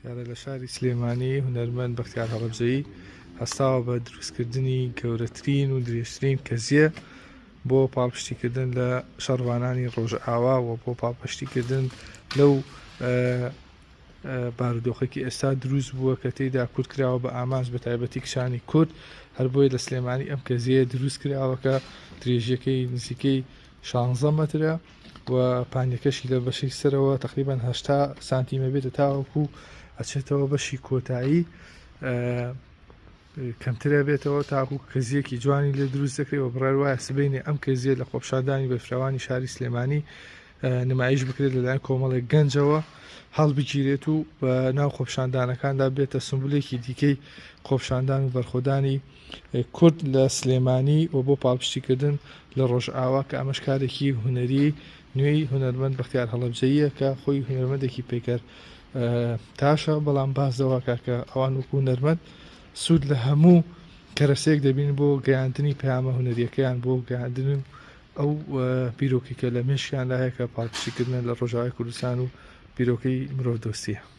دیارە لە شاری سلێمانی هونەرمەند بەختیار هەڵەبجەیی هەستاوە بە دروستکردنی گەورەترین و درێژترین کەزیە بۆ پاڵپشتیکردن لە شەڕوانانی ڕۆژئاوا و بۆ پاڵپشتیکردن لەو بارودۆخێکی ئێستا دروست بووە کە تێیدا کورت کراوە بە ئامانج بە تایبەتی کشانی کورد هەر بۆیە لە سلێمانی ئەم کەزیە دروست کراوەکە درێژیەکەی نزیکەی 16 مەترە و پانیەکەشی لە بەشی سەرەوە تقریبان 80 سانتیمە بێتە تاوەکو ئەچێتەوە بەشی کۆتایی کەمترە بێتەوە تاکو کەزیەکی جوانی لێ دروست دەکرێت و بڕای وایە سبەینێ ئەم کەزیە لە خۆپشاندانی بەفراوانی شاری سلێمانی نمایش بکرێت لەلایەن کۆمەڵێک گەنجەوە هەڵبگیرێت و بە ناو خۆپشاندانەکاندا بێتە سمبولێکی دیکەی خۆپشاندان و بەرخۆدانی کورد لە سلێمانی و بۆ پاڵپشتیکردن لە ڕۆژئاوا کە ئەمەش کارێکی هونەری نوێی هونەرمەند بەختیار هەڵەبجەییە کە خۆی هونەرمەندێکی پێکەر تاشە بەڵام باز دەواکە کە ئەوان وەکو هونەرمەند سوود لە هەموو کەرەسەیەک دەبین بۆ گەیاندنی پەیامە هونەریەکەیان بۆ گەیاندن ئەو بیرۆکێکە لە مێشکیاندا هەیە کە پاڵپشتیکردن لە ڕۆژاوای کوردستان و بیرۆکەی مرۆڤ دۆستیە.